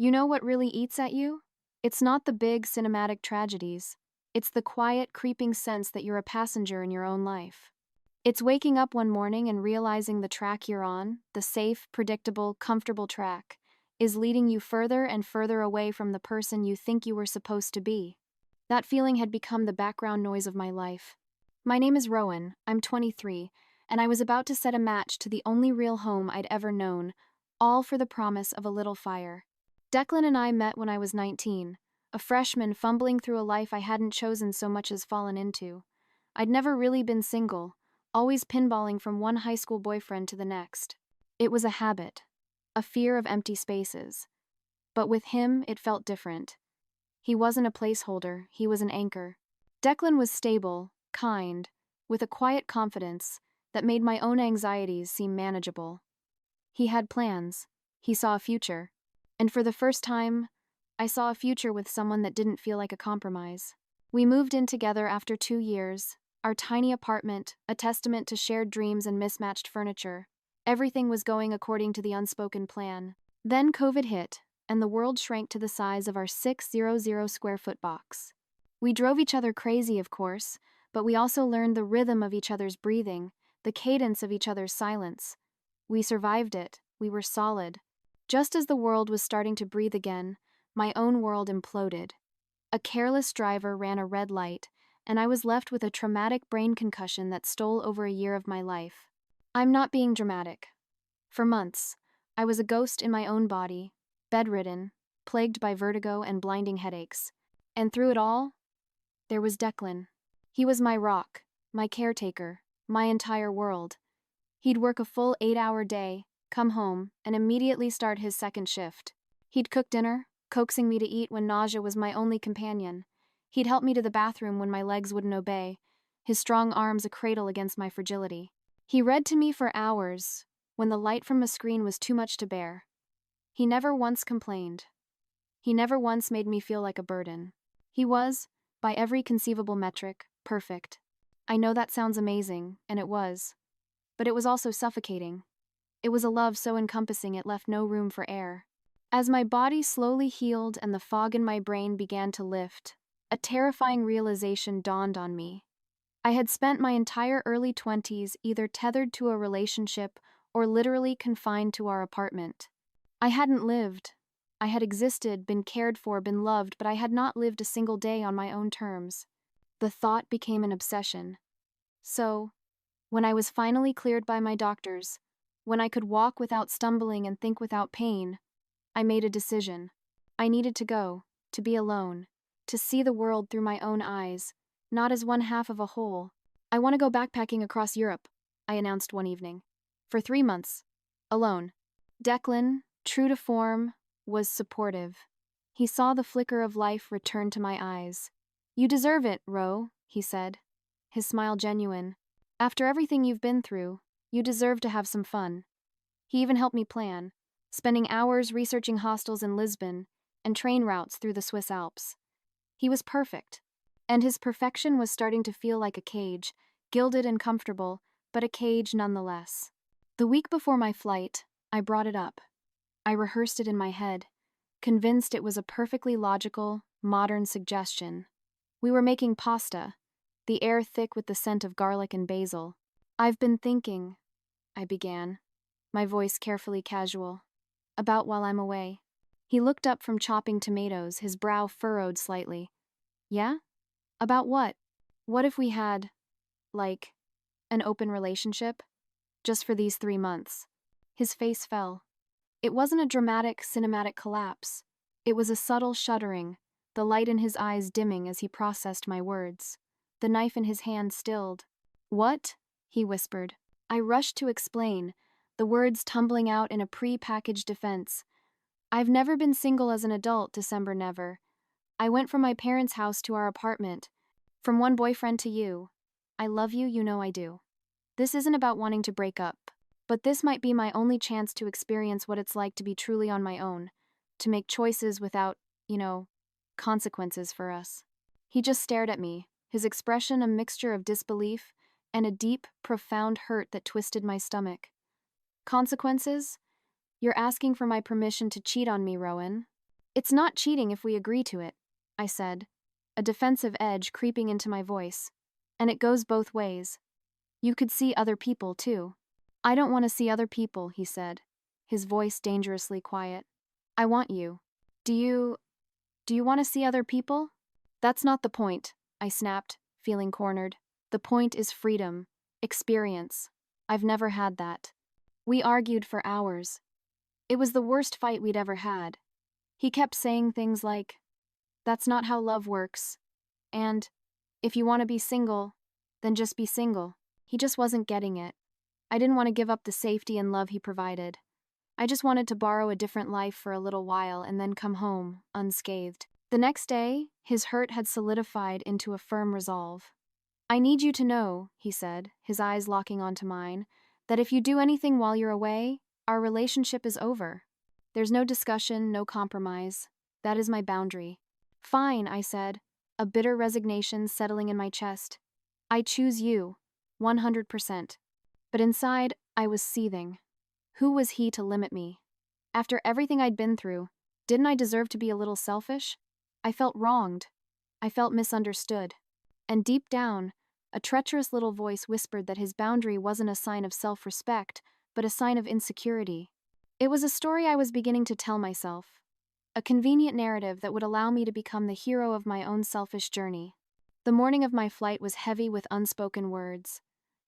You know what really eats at you? It's not the big cinematic tragedies. It's the quiet, creeping sense that you're a passenger in your own life. It's waking up one morning and realizing the track you're on, the safe, predictable, comfortable track, is leading you further and further away from the person you think you were supposed to be. That feeling had become the background noise of my life. My name is Rowan, I'm 23, and I was about to set a match to the only real home I'd ever known, all for the promise of a little fire. Declan and I met when I was 19, a freshman fumbling through a life I hadn't chosen so much as fallen into. I'd never really been single, always pinballing from one high school boyfriend to the next. It was a habit, a fear of empty spaces. But with him, it felt different. He wasn't a placeholder, he was an anchor. Declan was stable, kind, with a quiet confidence that made my own anxieties seem manageable. He had plans. He saw a future. And for the first time, I saw a future with someone that didn't feel like a compromise. We moved in together after 2 years, our tiny apartment, a testament to shared dreams and mismatched furniture. Everything was going according to the unspoken plan. Then COVID hit, and the world shrank to the size of our 600 square foot box. We drove each other crazy, of course, but we also learned the rhythm of each other's breathing, the cadence of each other's silence. We survived it. We were solid. Just as the world was starting to breathe again, my own world imploded. A careless driver ran a red light, and I was left with a traumatic brain concussion that stole over a year of my life. I'm not being dramatic. For months, I was a ghost in my own body, bedridden, plagued by vertigo and blinding headaches. And through it all, there was Declan. He was my rock, my caretaker, my entire world. He'd work a full 8-hour day, come home, and immediately start his second shift. He'd cook dinner, coaxing me to eat when nausea was my only companion. He'd help me to the bathroom when my legs wouldn't obey, his strong arms a cradle against my fragility. He read to me for hours, when the light from a screen was too much to bear. He never once complained. He never once made me feel like a burden. He was, by every conceivable metric, perfect. I know that sounds amazing, and it was. But it was also suffocating. It was a love so encompassing it left no room for air. As my body slowly healed and the fog in my brain began to lift, a terrifying realization dawned on me. I had spent my entire early 20s either tethered to a relationship or literally confined to our apartment. I hadn't lived. I had existed, been cared for, been loved, but I had not lived a single day on my own terms. The thought became an obsession. So, when I was finally cleared by my doctors, when I could walk without stumbling and think without pain, I made a decision. I needed to go, to be alone, to see the world through my own eyes, not as one half of a whole. I want to go backpacking across Europe, I announced one evening. For 3 months. Alone. Declan, true to form, was supportive. He saw the flicker of life return to my eyes. You deserve it, Ro, he said, his smile genuine. After everything you've been through, you deserve to have some fun. He even helped me plan, spending hours researching hostels in Lisbon and train routes through the Swiss Alps. He was perfect, and his perfection was starting to feel like a cage, gilded and comfortable, but a cage nonetheless. The week before my flight, I brought it up. I rehearsed it in my head, convinced it was a perfectly logical, modern suggestion. We were making pasta, the air thick with the scent of garlic and basil. I've been thinking, I began, my voice carefully casual, about while I'm away. He looked up from chopping tomatoes, his brow furrowed slightly. Yeah? About what? What if we had, like, an open relationship? Just for these 3 months. His face fell. It wasn't a dramatic, cinematic collapse. It was a subtle shuddering, the light in his eyes dimming as he processed my words. The knife in his hand stilled. What? He whispered. I rushed to explain, the words tumbling out in a pre-packaged defense. I've never been single as an adult, December never. I went from my parents' house to our apartment. From one boyfriend to you. I love you, you know I do. This isn't about wanting to break up, but this might be my only chance to experience what it's like to be truly on my own, to make choices without, consequences for us. He just stared at me, his expression a mixture of disbelief and a deep, profound hurt that twisted my stomach. Consequences? You're asking for my permission to cheat on me, Rowan. It's not cheating if we agree to it, I said, a defensive edge creeping into my voice. And it goes both ways. You could see other people, too. I don't want to see other people, he said, his voice dangerously quiet. I want you. Do you want to see other people? That's not the point, I snapped, feeling cornered. The point is freedom, experience. I've never had that. We argued for hours. It was the worst fight we'd ever had. He kept saying things like, "That's not how love works," and, "If you want to be single, then just be single." He just wasn't getting it. I didn't want to give up the safety and love he provided. I just wanted to borrow a different life for a little while and then come home, unscathed. The next day, his hurt had solidified into a firm resolve. "I need you to know," he said, his eyes locking onto mine, "that if you do anything while you're away, our relationship is over. There's no discussion, no compromise. That is my boundary." "Fine," I said, a bitter resignation settling in my chest. "I choose you, 100%. But inside, I was seething. Who was he to limit me? After everything I'd been through, didn't I deserve to be a little selfish? I felt wronged. I felt misunderstood. And deep down, a treacherous little voice whispered that his boundary wasn't a sign of self-respect, but a sign of insecurity. It was a story I was beginning to tell myself. A convenient narrative that would allow me to become the hero of my own selfish journey. The morning of my flight was heavy with unspoken words.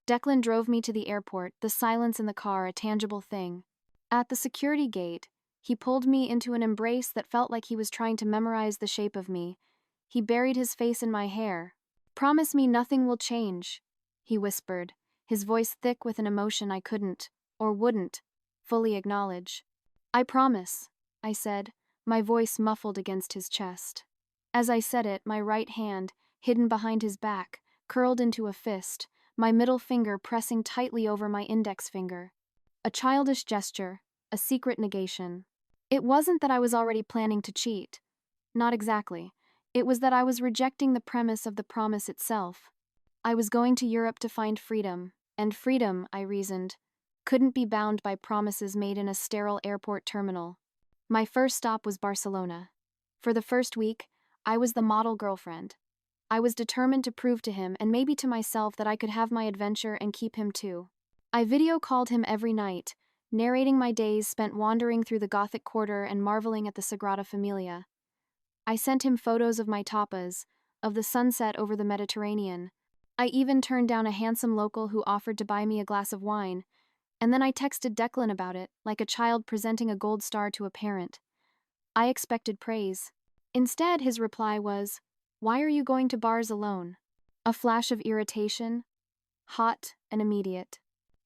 Declan drove me to the airport, the silence in the car a tangible thing. At the security gate, he pulled me into an embrace that felt like he was trying to memorize the shape of me. He buried his face in my hair. "Promise me nothing will change," he whispered, his voice thick with an emotion I couldn't, or wouldn't, fully acknowledge. "I promise," I said, my voice muffled against his chest. As I said it, my right hand, hidden behind his back, curled into a fist, my middle finger pressing tightly over my index finger. A childish gesture, a secret negation. It wasn't that I was already planning to cheat. Not exactly. It was that I was rejecting the premise of the promise itself. I was going to Europe to find freedom, and freedom, I reasoned, couldn't be bound by promises made in a sterile airport terminal. My first stop was Barcelona. For the first week, I was the model girlfriend. I was determined to prove to him and maybe to myself that I could have my adventure and keep him too. I video called him every night, narrating my days spent wandering through the Gothic Quarter and marveling at the Sagrada Familia. I sent him photos of my tapas, of the sunset over the Mediterranean. I even turned down a handsome local who offered to buy me a glass of wine, and then I texted Declan about it, like a child presenting a gold star to a parent. I expected praise. Instead, his reply was, "Why are you going to bars alone?" A flash of irritation, hot and immediate.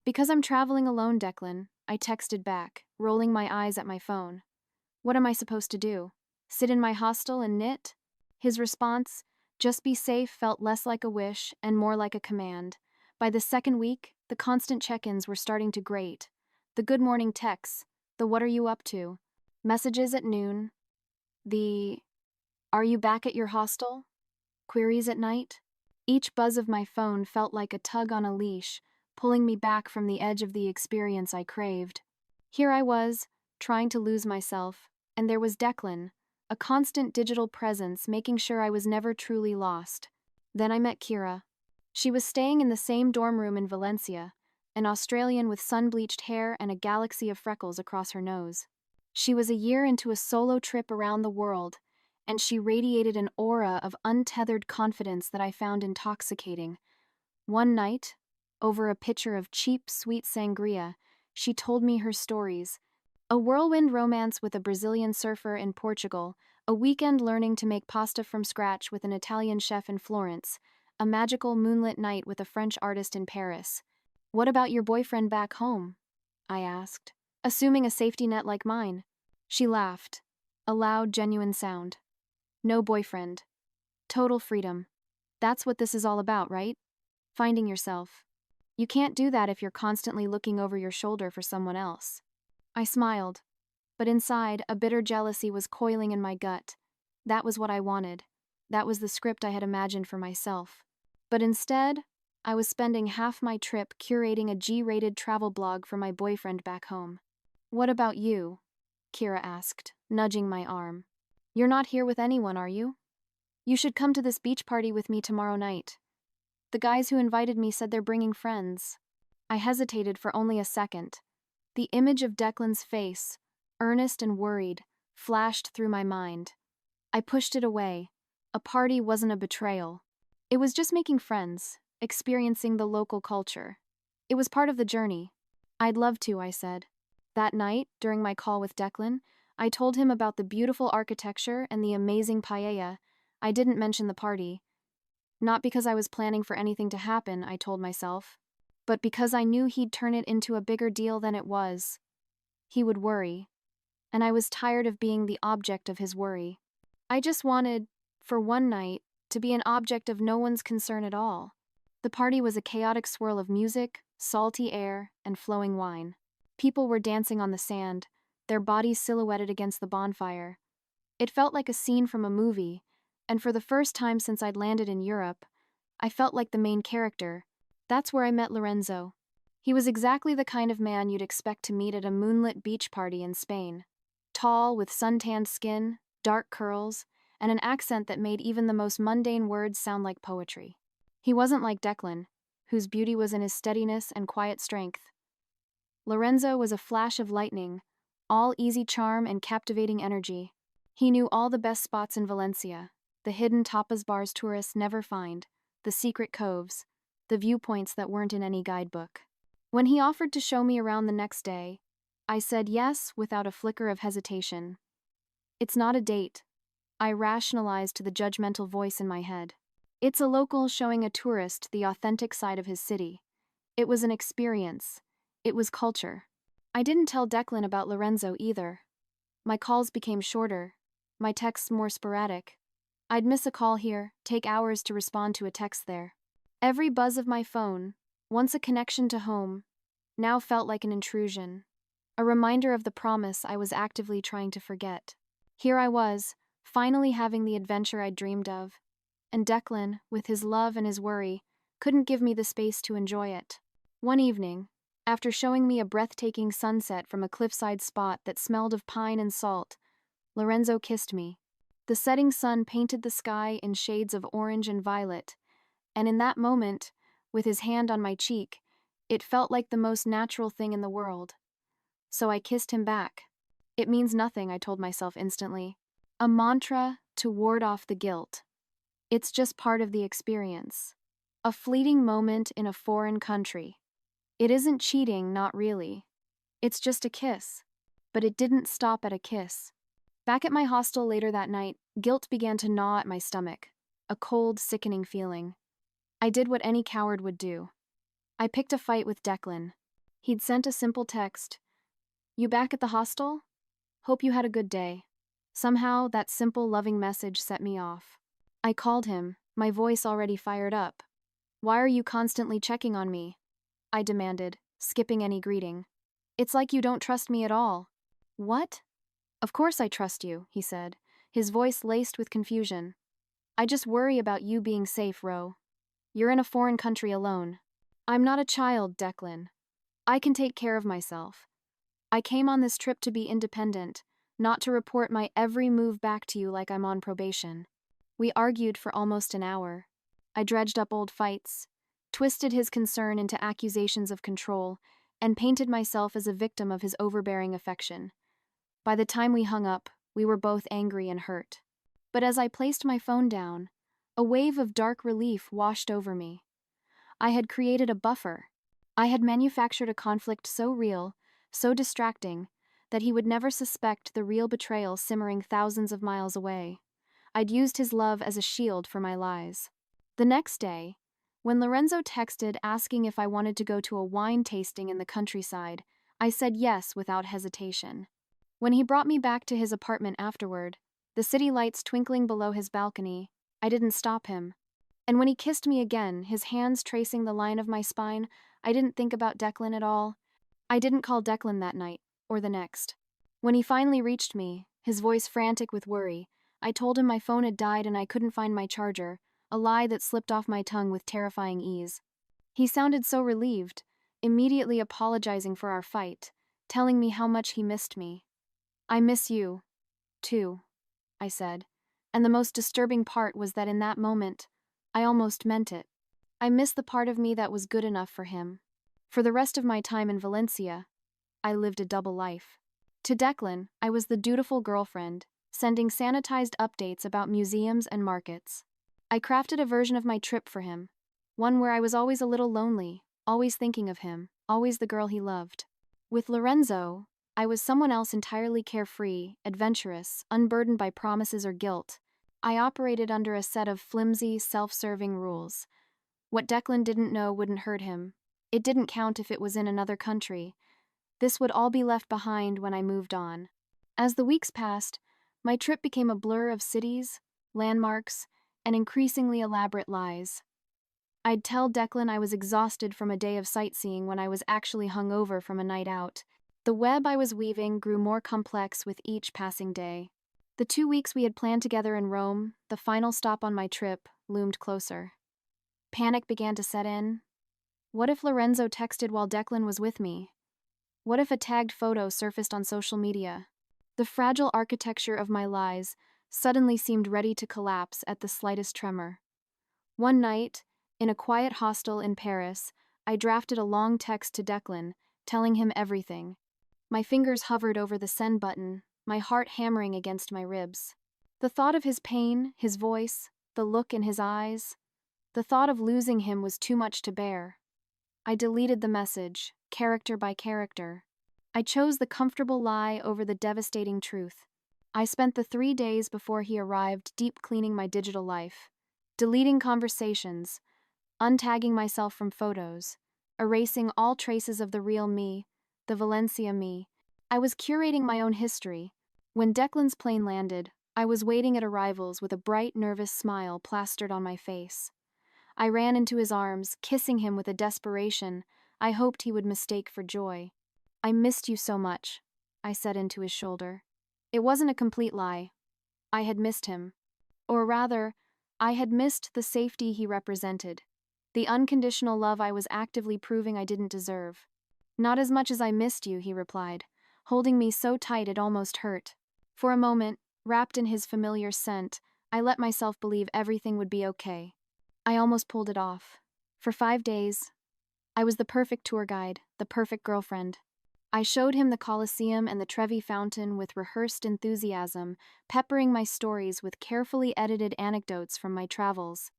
"Because I'm traveling alone, Declan," I texted back, rolling my eyes at my phone. "What am I supposed to do? Sit in my hostel and knit?" His response, "Just be safe," felt less like a wish and more like a command. By the second week, the constant check-ins were starting to grate. The good morning texts, the "what are you up to?" messages at noon, the "are you back at your hostel?" queries at night. Each buzz of my phone felt like a tug on a leash, pulling me back from the edge of the experience I craved. Here I was, trying to lose myself, and there was Declan, a constant digital presence making sure I was never truly lost. Then I met Kira. She was staying in the same dorm room in Valencia, an Australian with sun-bleached hair and a galaxy of freckles across her nose. She was a year into a solo trip around the world, and she radiated an aura of untethered confidence that I found intoxicating. One night, over a pitcher of cheap, sweet sangria, she told me her stories. A whirlwind romance with a Brazilian surfer in Portugal, a weekend learning to make pasta from scratch with an Italian chef in Florence, a magical moonlit night with a French artist in Paris. "What about your boyfriend back home?" I asked, assuming a safety net like mine. She laughed, a loud, genuine sound. "No boyfriend. Total freedom. That's what this is all about, right? Finding yourself. You can't do that if you're constantly looking over your shoulder for someone else." I smiled, but inside, a bitter jealousy was coiling in my gut. That was what I wanted. That was the script I had imagined for myself. But instead, I was spending half my trip curating a G-rated travel blog for my boyfriend back home. "What about you?" Kira asked, nudging my arm. You're not here with anyone, are you? You should come to this beach party with me tomorrow night. The guys who invited me said they're bringing friends. I hesitated for only a second. The image of Declan's face, earnest and worried, flashed through my mind. I pushed it away. A party wasn't a betrayal. It was just making friends, experiencing the local culture. It was part of the journey. I'd love to, I said. That night, during my call with Declan, I told him about the beautiful architecture and the amazing paella. I didn't mention the party. Not because I was planning for anything to happen, I told myself, but because I knew he'd turn it into a bigger deal than it was. He would worry, and I was tired of being the object of his worry. I just wanted, for one night, to be an object of no one's concern at all. The party was a chaotic swirl of music, salty air, and flowing wine. People were dancing on the sand, their bodies silhouetted against the bonfire. It felt like a scene from a movie, and for the first time since I'd landed in Europe, I felt like the main character. That's where I met Lorenzo. He was exactly the kind of man you'd expect to meet at a moonlit beach party in Spain. Tall, with suntanned skin, dark curls, and an accent that made even the most mundane words sound like poetry. He wasn't like Declan, whose beauty was in his steadiness and quiet strength. Lorenzo was a flash of lightning, all easy charm and captivating energy. He knew all the best spots in Valencia, the hidden tapas bars tourists never find, the secret coves, the viewpoints that weren't in any guidebook. When he offered to show me around the next day, I said yes without a flicker of hesitation. It's not a date, I rationalized to the judgmental voice in my head. It's a local showing a tourist the authentic side of his city. It was an experience. It was culture. I didn't tell Declan about Lorenzo either. My calls became shorter, my texts more sporadic. I'd miss a call here, take hours to respond to a text there. Every buzz of my phone, once a connection to home, now felt like an intrusion, a reminder of the promise I was actively trying to forget. Here I was, finally having the adventure I'd dreamed of, and Declan, with his love and his worry, couldn't give me the space to enjoy it. One evening, after showing me a breathtaking sunset from a cliffside spot that smelled of pine and salt, Lorenzo kissed me. The setting sun painted the sky in shades of orange and violet, and in that moment, with his hand on my cheek, it felt like the most natural thing in the world. So I kissed him back. It means nothing, I told myself instantly. A mantra to ward off the guilt. It's just part of the experience. A fleeting moment in a foreign country. It isn't cheating, not really. It's just a kiss. But it didn't stop at a kiss. Back at my hostel later that night, guilt began to gnaw at my stomach. A cold, sickening feeling. I did what any coward would do. I picked a fight with Declan. He'd sent a simple text. "You back at the hostel? Hope you had a good day." Somehow, that simple, loving message set me off. I called him, my voice already fired up. "Why are you constantly checking on me?" I demanded, skipping any greeting. "It's like you don't trust me at all." "What?" "Of course I trust you," he said, his voice laced with confusion. "I just worry about you being safe, Ro. You're in a foreign country alone." "I'm not a child, Declan. I can take care of myself. I came on this trip to be independent, not to report my every move back to you like I'm on probation." We argued for almost an hour. I dredged up old fights, twisted his concern into accusations of control, and painted myself as a victim of his overbearing affection. By the time we hung up, we were both angry and hurt. But as I placed my phone down, a wave of dark relief washed over me. I had created a buffer. I had manufactured a conflict so real, so distracting, that he would never suspect the real betrayal simmering thousands of miles away. I'd used his love as a shield for my lies. The next day, when Lorenzo texted asking if I wanted to go to a wine tasting in the countryside, I said yes without hesitation. When he brought me back to his apartment afterward, the city lights twinkling below his balcony, I didn't stop him. And when he kissed me again, his hands tracing the line of my spine, I didn't think about Declan at all. I didn't call Declan that night, or the next. When he finally reached me, his voice frantic with worry, I told him my phone had died and I couldn't find my charger, a lie that slipped off my tongue with terrifying ease. He sounded so relieved, immediately apologizing for our fight, telling me how much he missed me. "I miss you, too," I said. And the most disturbing part was that in that moment, I almost meant it. I missed the part of me that was good enough for him. For the rest of my time in Valencia, I lived a double life. To Declan, I was the dutiful girlfriend, sending sanitized updates about museums and markets. I crafted a version of my trip for him, one where I was always a little lonely, always thinking of him, always the girl he loved. With Lorenzo, I was someone else entirely carefree, adventurous, unburdened by promises or guilt. I operated under a set of flimsy, self-serving rules. What Declan didn't know wouldn't hurt him. It didn't count if it was in another country. This would all be left behind when I moved on. As the weeks passed, my trip became a blur of cities, landmarks, and increasingly elaborate lies. I'd tell Declan I was exhausted from a day of sightseeing when I was actually hungover from a night out. The web I was weaving grew more complex with each passing day. The 2 weeks we had planned together in Rome, the final stop on my trip, loomed closer. Panic began to set in. What if Lorenzo texted while Declan was with me? What if a tagged photo surfaced on social media? The fragile architecture of my lies suddenly seemed ready to collapse at the slightest tremor. One night, in a quiet hostel in Paris, I drafted a long text to Declan, telling him everything. My fingers hovered over the send button, my heart hammering against my ribs. The thought of his pain, his voice, the look in his eyes, the thought of losing him was too much to bear. I deleted the message, character by character. I chose the comfortable lie over the devastating truth. I spent the 3 days before he arrived deep cleaning my digital life, deleting conversations, untagging myself from photos, erasing all traces of the real me, the Valencia me. I was curating my own history. When Declan's plane landed, I was waiting at arrivals with a bright, nervous smile plastered on my face. I ran into his arms, kissing him with a desperation I hoped he would mistake for joy. "I missed you so much," I said into his shoulder. It wasn't a complete lie. I had missed him. Or rather, I had missed the safety he represented, the unconditional love I was actively proving I didn't deserve. "Not as much as I missed you," he replied, holding me so tight it almost hurt. For a moment, wrapped in his familiar scent, I let myself believe everything would be okay. I almost pulled it off. For 5 days, I was the perfect tour guide, the perfect girlfriend. I showed him the Colosseum and the Trevi Fountain with rehearsed enthusiasm, peppering my stories with carefully edited anecdotes from my travels.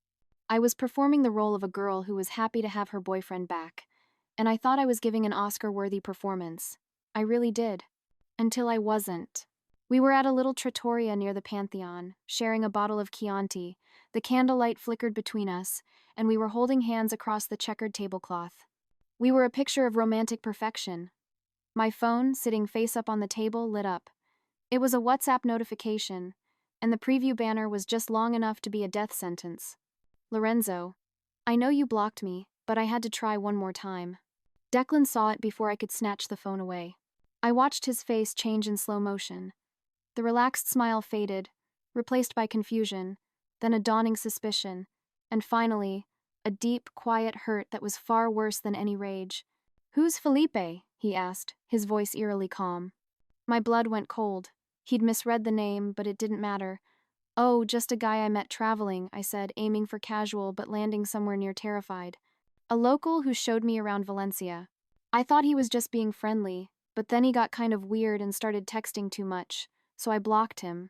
I was performing the role of a girl who was happy to have her boyfriend back, and I thought I was giving an Oscar-worthy performance. I really did. Until I wasn't. We were at a little trattoria near the Pantheon, sharing a bottle of Chianti. The candlelight flickered between us, and we were holding hands across the checkered tablecloth. We were a picture of romantic perfection. My phone, sitting face up on the table, lit up. It was a WhatsApp notification, and the preview banner was just long enough to be a death sentence. "Lorenzo, I know you blocked me, but I had to try one more time." Declan saw it before I could snatch the phone away. I watched his face change in slow motion. The relaxed smile faded, replaced by confusion, then a dawning suspicion, and finally, a deep, quiet hurt that was far worse than any rage. "Who's Felipe?" he asked, his voice eerily calm. My blood went cold. He'd misread the name, but it didn't matter. "Oh, just a guy I met traveling," I said, aiming for casual but landing somewhere near terrified. "A local who showed me around Valencia." I thought he was just being friendly, but then he got kind of weird and started texting too much, so I blocked him.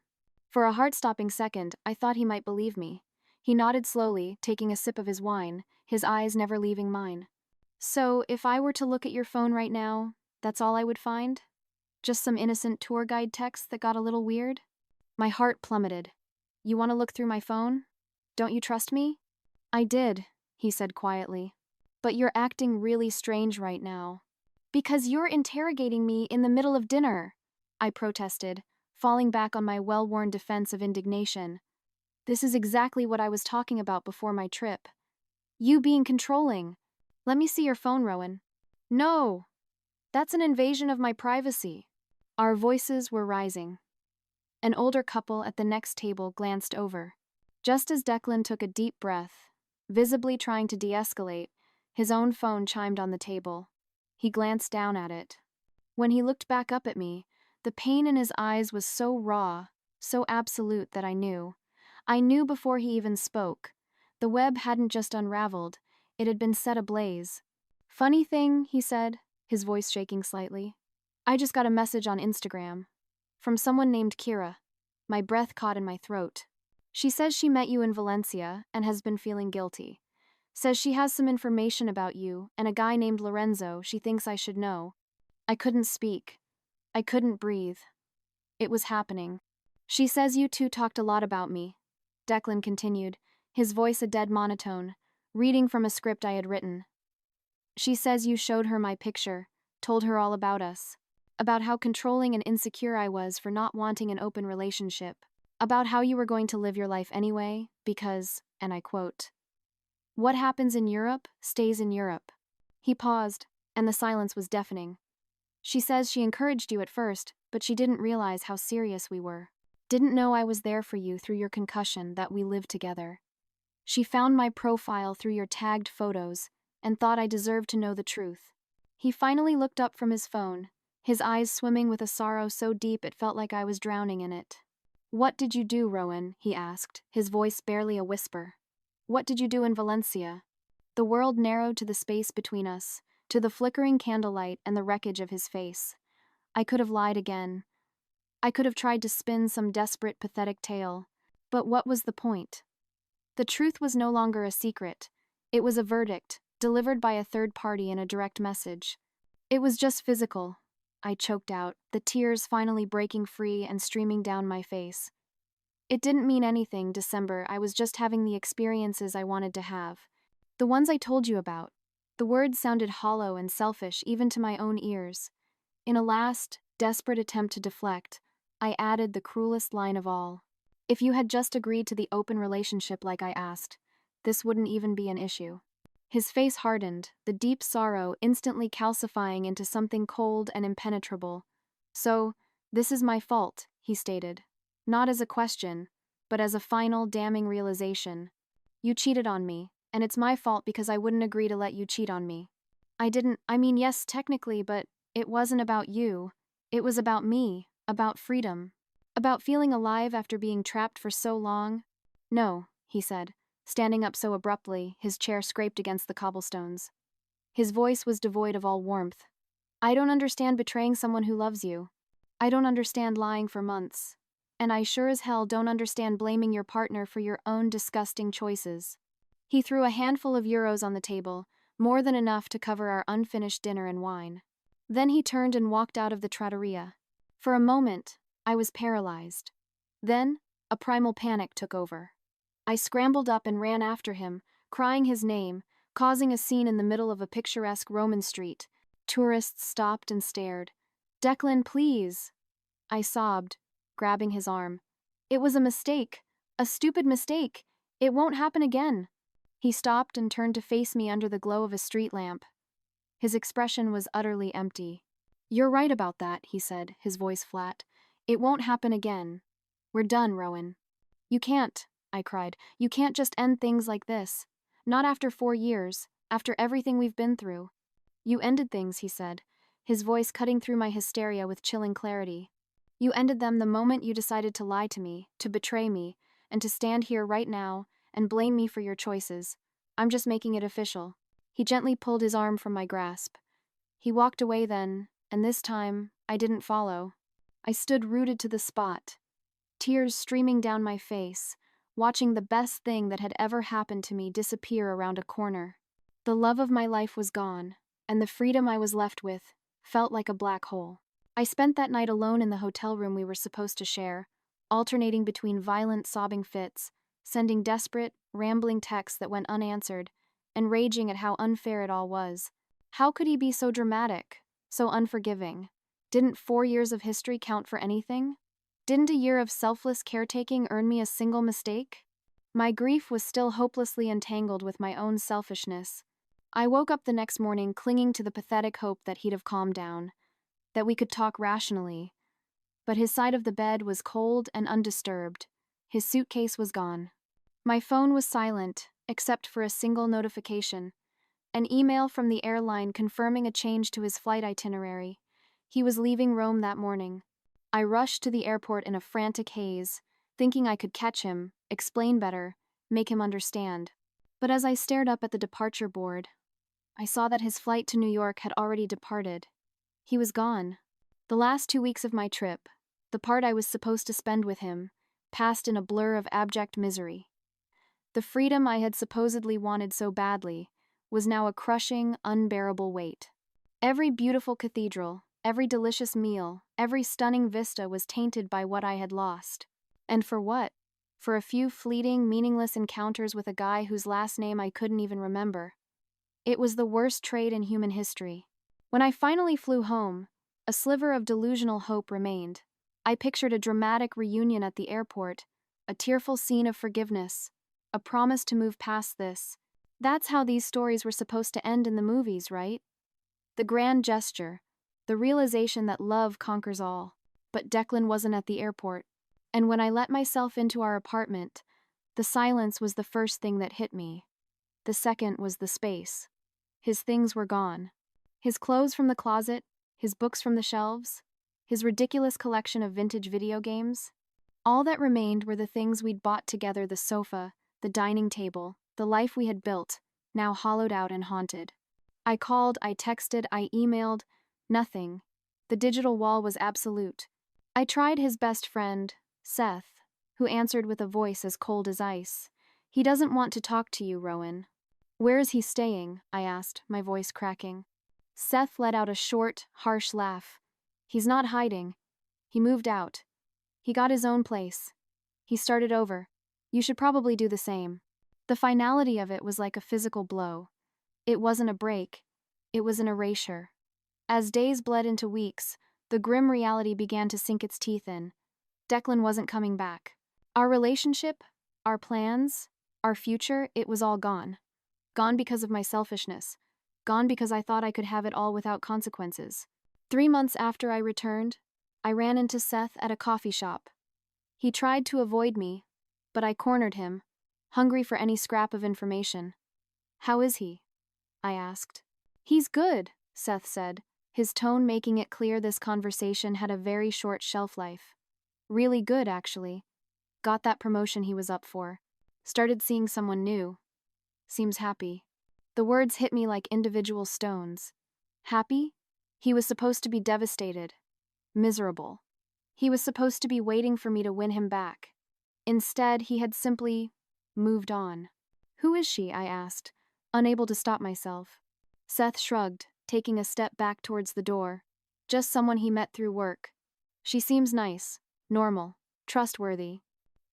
For a heart-stopping second, I thought he might believe me. He nodded slowly, taking a sip of his wine, his eyes never leaving mine. "So, if I were to look at your phone right now, that's all I would find? Just some innocent tour guide text that got a little weird?" My heart plummeted. "You want to look through my phone? Don't you trust me?" "I did," he said quietly. "But you're acting really strange right now." "Because you're interrogating me in the middle of dinner," I protested, falling back on my well-worn defense of indignation. "This is exactly what I was talking about before my trip. You being controlling. Let me see your phone, Rowan." "No! That's an invasion of my privacy." Our voices were rising. An older couple at the next table glanced over. Just as Declan took a deep breath, visibly trying to de-escalate, his own phone chimed on the table. He glanced down at it. When he looked back up at me, the pain in his eyes was so raw, So absolute that I knew. I knew before he even spoke. The web hadn't just unraveled, it had been set ablaze. Funny thing, he said, his voice shaking slightly. I just got a message on Instagram. From someone named Kira. My breath caught in my throat. She says she met you in Valencia and has been feeling guilty. Says she has some information about you and a guy named Lorenzo she thinks I should know. I couldn't speak. I couldn't breathe. It was happening. She says you two talked a lot about me. Declan continued, his voice a dead monotone, reading from a script I had written. She says you showed her my picture, told her all about us. About how controlling and insecure I was for not wanting an open relationship. About how you were going to live your life anyway, because, and I quote, what happens in Europe stays in Europe. He paused, and the silence was deafening. She says she encouraged you at first, but she didn't realize how serious we were. Didn't know I was there for you through your concussion, that we lived together. She found my profile through your tagged photos and thought I deserved to know the truth. He finally looked up from his phone, his eyes swimming with a sorrow so deep it felt like I was drowning in it. What did you do, Rowan? He asked, his voice barely a whisper. What did you do in Valencia? The world narrowed to the space between us, to the flickering candlelight and the wreckage of his face. I could have lied again. I could have tried to spin some desperate, pathetic tale. But what was the point? The truth was no longer a secret. It was a verdict, delivered by a third party in a direct message. It was just physical, I choked out, the tears finally breaking free and streaming down my face. It didn't mean anything, December. I was just having the experiences I wanted to have. The ones I told you about. The words sounded hollow and selfish, even to my own ears. In a last, desperate attempt to deflect, I added the cruelest line of all. If you had just agreed to the open relationship like I asked, this wouldn't even be an issue. His face hardened, the deep sorrow instantly calcifying into something cold and impenetrable. So, this is my fault, he stated. Not as a question, but as a final, damning realization. You cheated on me, and it's my fault because I wouldn't agree to let you cheat on me. Yes, technically, but it wasn't about you. It was about me, about freedom. About feeling alive after being trapped for so long. No, he said, standing up so abruptly, his chair scraped against the cobblestones. His voice was devoid of all warmth. I don't understand betraying someone who loves you. I don't understand lying for months. And I sure as hell don't understand blaming your partner for your own disgusting choices. He threw a handful of euros on the table, more than enough to cover our unfinished dinner and wine. Then he turned and walked out of the trattoria. For a moment, I was paralyzed. Then, a primal panic took over. I scrambled up and ran after him, crying his name, causing a scene in the middle of a picturesque Roman street. Tourists stopped and stared. Declan, please! I sobbed, grabbing his arm. It was a mistake. A stupid mistake. It won't happen again. He stopped and turned to face me under the glow of a street lamp. His expression was utterly empty. You're right about that, he said, his voice flat. It won't happen again. We're done, Rowan. You can't, I cried. You can't just end things like this. Not after 4 years, after everything we've been through. You ended things, he said, his voice cutting through my hysteria with chilling clarity. You ended them the moment you decided to lie to me, to betray me, and to stand here right now and blame me for your choices. I'm just making it official. He gently pulled his arm from my grasp. He walked away then, and this time, I didn't follow. I stood rooted to the spot, tears streaming down my face, watching the best thing that had ever happened to me disappear around a corner. The love of my life was gone, and the freedom I was left with felt like a black hole. I spent that night alone in the hotel room we were supposed to share, alternating between violent sobbing fits, sending desperate, rambling texts that went unanswered, and raging at how unfair it all was. How could he be so dramatic, so unforgiving? Didn't 4 years of history count for anything? Didn't a year of selfless caretaking earn me a single mistake? My grief was still hopelessly entangled with my own selfishness. I woke up the next morning clinging to the pathetic hope that he'd have calmed down, that we could talk rationally. But his side of the bed was cold and undisturbed. His suitcase was gone. My phone was silent, except for a single notification. An email from the airline confirming a change to his flight itinerary. He was leaving Rome that morning. I rushed to the airport in a frantic haze, thinking I could catch him, explain better, make him understand. But as I stared up at the departure board, I saw that his flight to New York had already departed. He was gone. The last 2 weeks of my trip, the part I was supposed to spend with him, passed in a blur of abject misery. The freedom I had supposedly wanted so badly was now a crushing, unbearable weight. Every beautiful cathedral, every delicious meal, every stunning vista was tainted by what I had lost. And for what? For a few fleeting, meaningless encounters with a guy whose last name I couldn't even remember. It was the worst trade in human history. When I finally flew home, a sliver of delusional hope remained. I pictured a dramatic reunion at the airport, a tearful scene of forgiveness, a promise to move past this. That's how these stories were supposed to end in the movies, right? The grand gesture, the realization that love conquers all. But Declan wasn't at the airport. And when I let myself into our apartment, the silence was the first thing that hit me. The second was the space. His things were gone. His clothes from the closet, his books from the shelves, his ridiculous collection of vintage video games. All that remained were the things we'd bought together: the sofa, the dining table, the life we had built, now hollowed out and haunted. I called, I texted, I emailed, nothing. The digital wall was absolute. I tried his best friend, Seth, who answered with a voice as cold as ice. "He doesn't want to talk to you, Rowan." "Where is he staying?" I asked, my voice cracking. Seth let out a short, harsh laugh. "He's not hiding. He moved out. He got his own place. He started over. You should probably do the same." The finality of it was like a physical blow. It wasn't a break. It was an erasure. As days bled into weeks, the grim reality began to sink its teeth in. Declan wasn't coming back. Our relationship, our plans, our future, it was all gone. Gone because of my selfishness. Gone because I thought I could have it all without consequences. 3 months after I returned, I ran into Seth at a coffee shop. He tried to avoid me, but I cornered him, hungry for any scrap of information. "How is he?" I asked. "He's good," Seth said, his tone making it clear this conversation had a very short shelf life. "Really good, actually. Got that promotion he was up for. Started seeing someone new. Seems happy." The words hit me like individual stones. Happy? He was supposed to be devastated. Miserable. He was supposed to be waiting for me to win him back. Instead, he had simply moved on. "Who is she?" I asked, unable to stop myself. Seth shrugged, taking a step back towards the door. "Just someone he met through work. She seems nice, normal, trustworthy."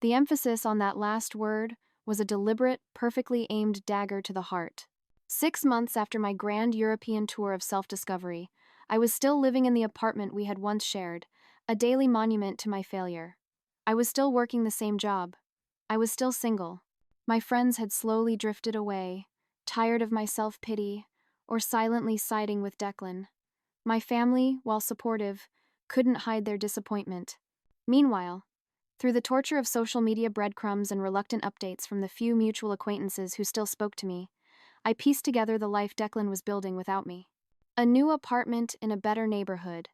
The emphasis on that last word was a deliberate, perfectly aimed dagger to the heart. 6 months after my grand European tour of self-discovery, I was still living in the apartment we had once shared, a daily monument to my failure. I was still working the same job. I was still single. My friends had slowly drifted away, tired of my self-pity, or silently siding with Declan. My family, while supportive, couldn't hide their disappointment. Meanwhile, through the torture of social media breadcrumbs and reluctant updates from the few mutual acquaintances who still spoke to me, I pieced together the life Declan was building without me. A new apartment in a better neighborhood,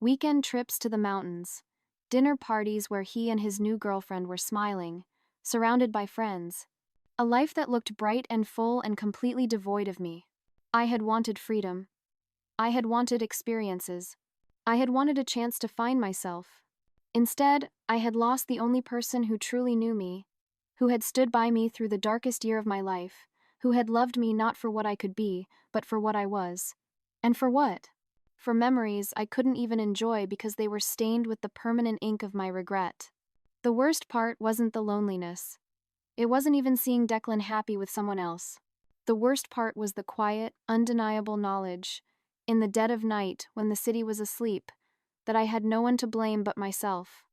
weekend trips to the mountains, dinner parties where he and his new girlfriend were smiling, surrounded by friends. A life that looked bright and full and completely devoid of me. I had wanted freedom. I had wanted experiences. I had wanted a chance to find myself. Instead, I had lost the only person who truly knew me, who had stood by me through the darkest year of my life, who had loved me not for what I could be, but for what I was. And for what? For memories I couldn't even enjoy because they were stained with the permanent ink of my regret. The worst part wasn't the loneliness. It wasn't even seeing Declan happy with someone else. The worst part was the quiet, undeniable knowledge, in the dead of night when the city was asleep, that I had no one to blame but myself.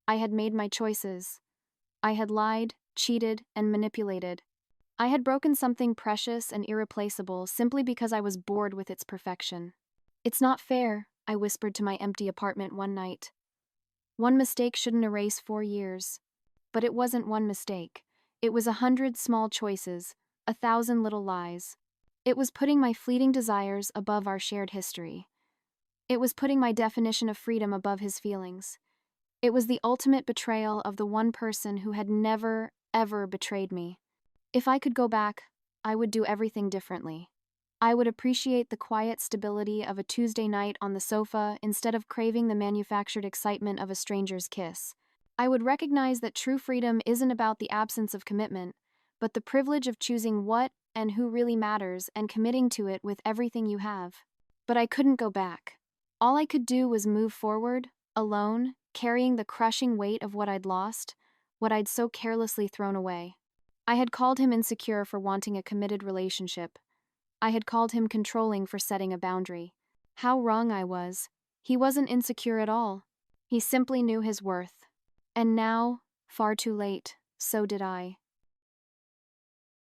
I had made my choices. I had lied, cheated, and manipulated. I had broken something precious and irreplaceable simply because I was bored with its perfection. "It's not fair," I whispered to my empty apartment one night. One mistake shouldn't erase 4 years. But it wasn't one mistake. It was 100 small choices, 1,000 little lies. It was putting my fleeting desires above our shared history. It was putting my definition of freedom above his feelings. It was the ultimate betrayal of the one person who had never, ever betrayed me. If I could go back, I would do everything differently. I would appreciate the quiet stability of a Tuesday night on the sofa instead of craving the manufactured excitement of a stranger's kiss. I would recognize that true freedom isn't about the absence of commitment, but the privilege of choosing what and who really matters and committing to it with everything you have. But I couldn't go back. All I could do was move forward, alone, carrying the crushing weight of what I'd lost, what I'd so carelessly thrown away. I had called him insecure for wanting a committed relationship. I had called him controlling for setting a boundary. How wrong I was. He wasn't insecure at all. He simply knew his worth. And now, far too late, so did I.